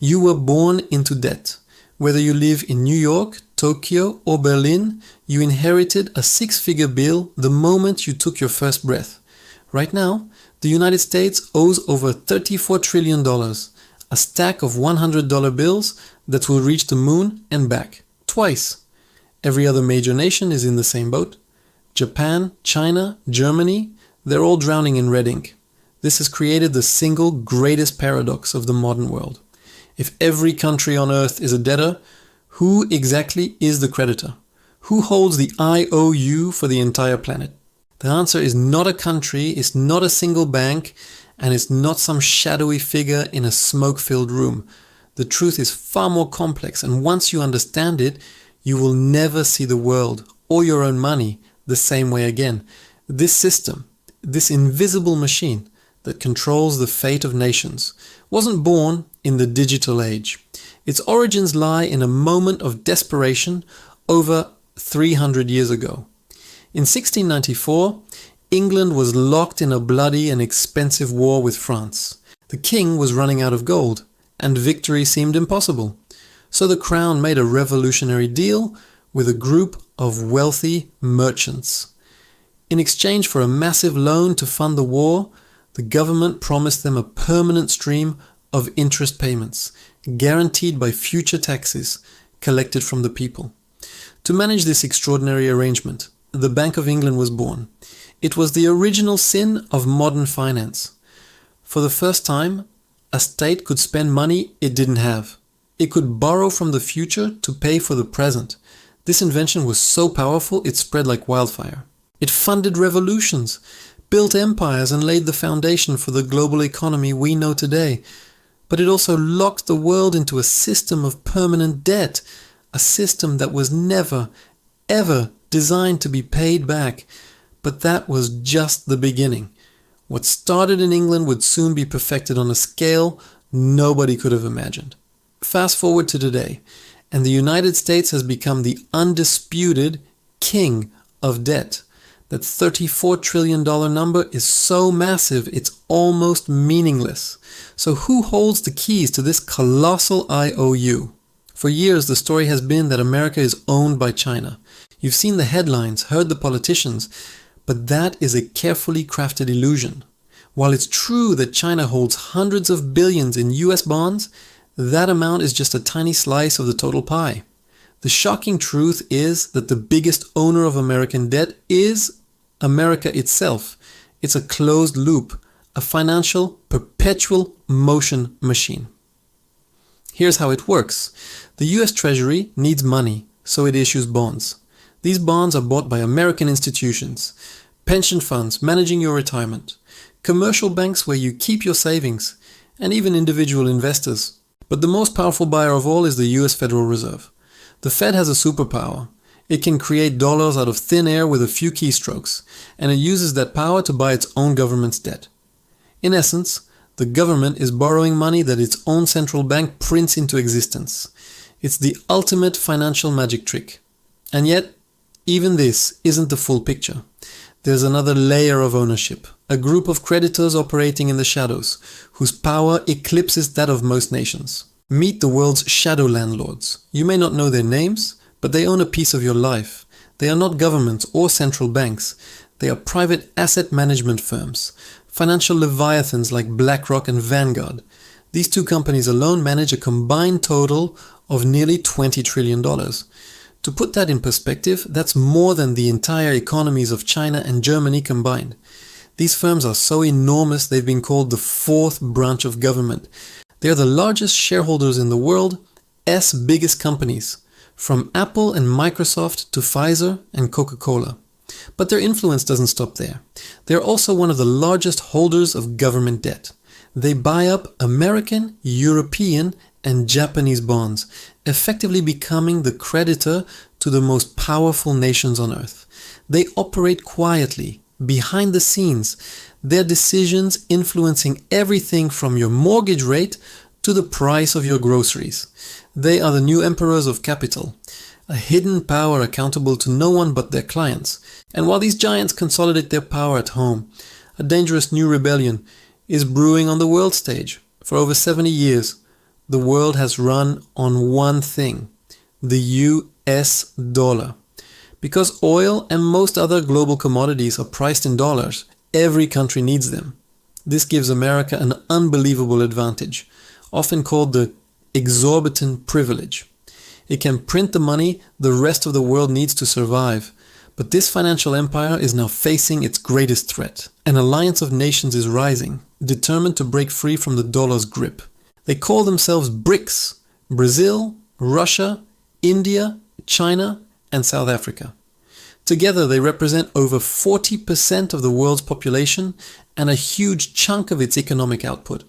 You were born into debt. Whether you live in New York, Tokyo, or Berlin, you inherited a six-figure bill the moment you took your first breath. Right now, the United States owes over $34 trillion, a stack of $100 bills that will reach the moon and back, twice. Every other major nation is in the same boat. Japan, China, Germany, they're all drowning in red ink. This has created the single greatest paradox of the modern world. If every country on earth is a debtor, who exactly is the creditor? Who holds the IOU for the entire planet? The answer is not a country, it's not a single bank, and it's not some shadowy figure in a smoke-filled room. The truth is far more complex, and once you understand it, you will never see the world or your own money the same way again. This system, this invisible machine that controls the fate of nations, wasn't born in the digital age. Its origins lie in a moment of desperation over 300 years ago. In 1694, England was locked in a bloody and expensive war with France. The king was running out of gold, and victory seemed impossible. So the crown made a revolutionary deal with a group of wealthy merchants. In exchange for a massive loan to fund the war, the government promised them a permanent stream of interest payments, guaranteed by future taxes collected from the people. To manage this extraordinary arrangement, the Bank of England was born. It was the original sin of modern finance. For the first time, a state could spend money it didn't have. It could borrow from the future to pay for the present. This invention was so powerful it spread like wildfire. It funded revolutions, built empires, and laid the foundation for the global economy we know today. But it also locked the world into a system of permanent debt, a system that was never, ever designed to be paid back. But that was just the beginning. What started in England would soon be perfected on a scale nobody could have imagined. Fast forward to today, and the United States has become the undisputed king of debt. That $34 trillion number is so massive it's almost meaningless. So who holds the keys to this colossal IOU? For years the story has been that America is owned by China. You've seen the headlines, heard the politicians, but that is a carefully crafted illusion. While it's true that China holds hundreds of billions in US bonds, that amount is just a tiny slice of the total pie. The shocking truth is that the biggest owner of American debt is America itself. It's a closed loop, a financial perpetual motion machine. Here's how it works. The US Treasury needs money, so it issues bonds. These bonds are bought by American institutions, pension funds managing your retirement, commercial banks where you keep your savings, and even individual investors. But the most powerful buyer of all is the US Federal Reserve. The Fed has a superpower. It can create dollars out of thin air with a few keystrokes, and it uses that power to buy its own government's debt. In essence, the government is borrowing money that its own central bank prints into existence. It's the ultimate financial magic trick. And yet, even this isn't the full picture. There's another layer of ownership, a group of creditors operating in the shadows, whose power eclipses that of most nations. Meet the world's shadow landlords. You may not know their names, but they own a piece of your life. They are not governments or central banks. They are private asset management firms, financial leviathans like BlackRock and Vanguard. These two companies alone manage a combined total of nearly $20 trillion. To put that in perspective, that's more than the entire economies of China and Germany combined. These firms are so enormous they've been called the fourth branch of government. They are the largest shareholders in the world, biggest companies, from Apple and Microsoft to Pfizer and Coca-Cola. But their influence doesn't stop there. They're also one of the largest holders of government debt. They buy up American, European, and Japanese bonds, effectively becoming the creditor to the most powerful nations on earth. They operate quietly, behind the scenes, their decisions influencing everything from your mortgage rate to the price of your groceries. They are the new emperors of capital, a hidden power accountable to no one but their clients. And while these giants consolidate their power at home, a dangerous new rebellion is brewing on the world stage. For over 70 years, the world has run on one thing: the US dollar. Because oil and most other global commodities are priced in dollars, every country needs them. This gives America an unbelievable advantage, often called the exorbitant privilege. It can print the money the rest of the world needs to survive. But this financial empire is now facing its greatest threat. An alliance of nations is rising, determined to break free from the dollar's grip. They call themselves BRICS: Brazil, Russia, India, China, and South Africa. Together they represent over 40% of the world's population and a huge chunk of its economic output.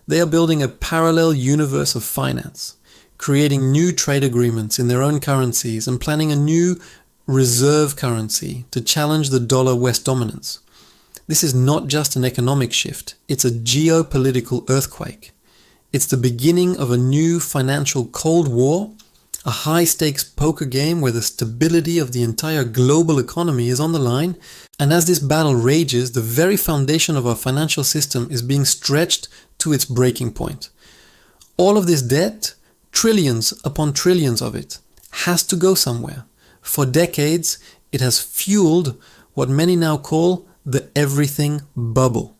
They are building a parallel universe of finance, creating new trade agreements in their own currencies and planning a new reserve currency to challenge the dollar West dominance. This is not just an economic shift, it's a geopolitical earthquake. It's the beginning of a new financial Cold War, a high-stakes poker game where the stability of the entire global economy is on the line, and as this battle rages, the very foundation of our financial system is being stretched to its breaking point. All of this debt, trillions upon trillions of it, has to go somewhere. For decades, it has fueled what many now call the everything bubble.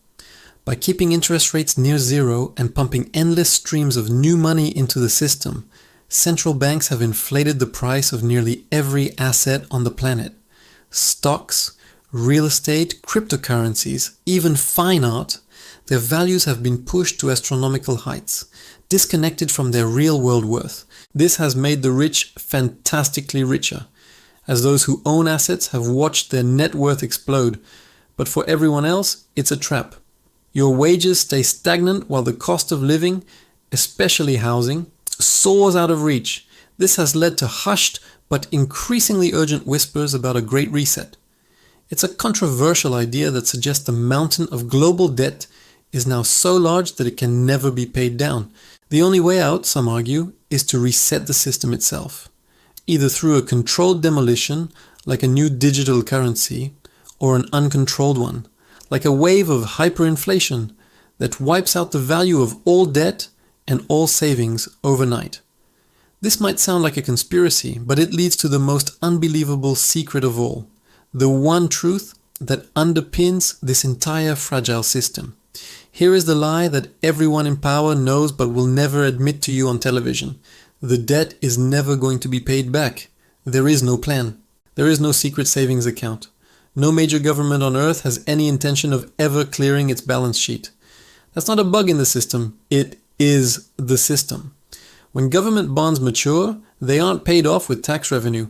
By keeping interest rates near zero and pumping endless streams of new money into the system, central banks have inflated the price of nearly every asset on the planet. Stocks, real estate, cryptocurrencies, even fine art, their values have been pushed to astronomical heights, disconnected from their real-world worth. This has made the rich fantastically richer, as those who own assets have watched their net worth explode. But for everyone else, it's a trap. Your wages stay stagnant while the cost of living, especially housing, soars out of reach. This has led to hushed but increasingly urgent whispers about a great reset. It's a controversial idea that suggests the mountain of global debt is now so large that it can never be paid down. The only way out, some argue, is to reset the system itself, either through a controlled demolition, like a new digital currency, or an uncontrolled one, like a wave of hyperinflation that wipes out the value of all debt and all savings overnight. This might sound like a conspiracy, but it leads to the most unbelievable secret of all, the one truth that underpins this entire fragile system. Here is the lie that everyone in power knows but will never admit to you on television. The debt is never going to be paid back. There is no plan. There is no secret savings account. No major government on earth has any intention of ever clearing its balance sheet. That's not a bug in the system. It is the system. When government bonds mature, they aren't paid off with tax revenue.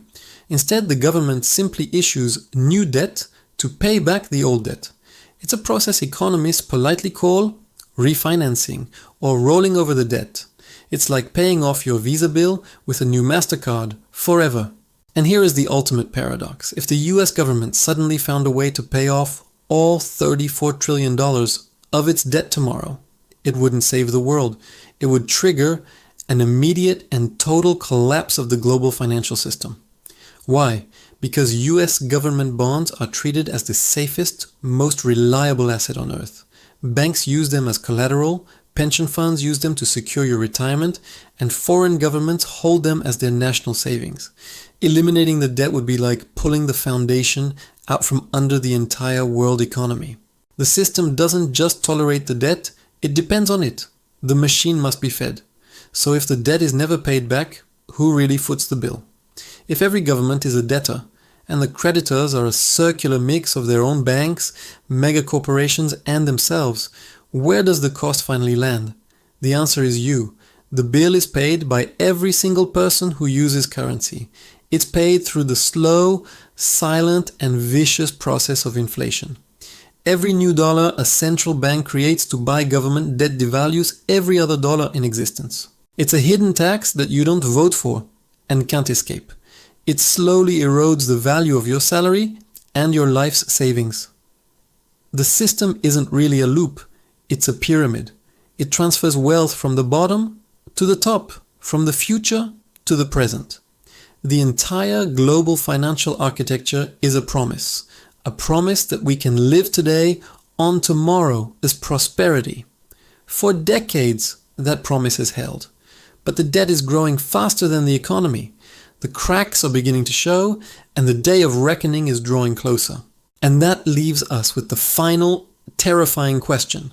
Instead, the government simply issues new debt to pay back the old debt. It's a process economists politely call refinancing or rolling over the debt. It's like paying off your Visa bill with a new MasterCard forever. And here is the ultimate paradox. If the US government suddenly found a way to pay off all $34 trillion of its debt tomorrow, it wouldn't save the world. It would trigger an immediate and total collapse of the global financial system. Why? Because US government bonds are treated as the safest, most reliable asset on earth. Banks use them as collateral, pension funds use them to secure your retirement, and foreign governments hold them as their national savings. Eliminating the debt would be like pulling the foundation out from under the entire world economy. The system doesn't just tolerate the debt, it depends on it. The machine must be fed. So if the debt is never paid back, who really foots the bill? If every government is a debtor, and the creditors are a circular mix of their own banks, mega corporations, and themselves, where does the cost finally land? The answer is you. The bill is paid by every single person who uses currency. It's paid through the slow, silent, and vicious process of inflation. Every new dollar a central bank creates to buy government debt devalues every other dollar in existence. It's a hidden tax that you don't vote for and can't escape. It slowly erodes the value of your salary and your life's savings. The system isn't really a loop, it's a pyramid. It transfers wealth from the bottom to the top, from the future to the present. The entire global financial architecture is a promise that we can live today on tomorrow as prosperity. For decades, that promise has held. But the debt is growing faster than the economy. The cracks are beginning to show, and the day of reckoning is drawing closer. And that leaves us with the final, terrifying question.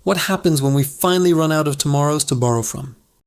What happens when we finally run out of tomorrows to borrow from?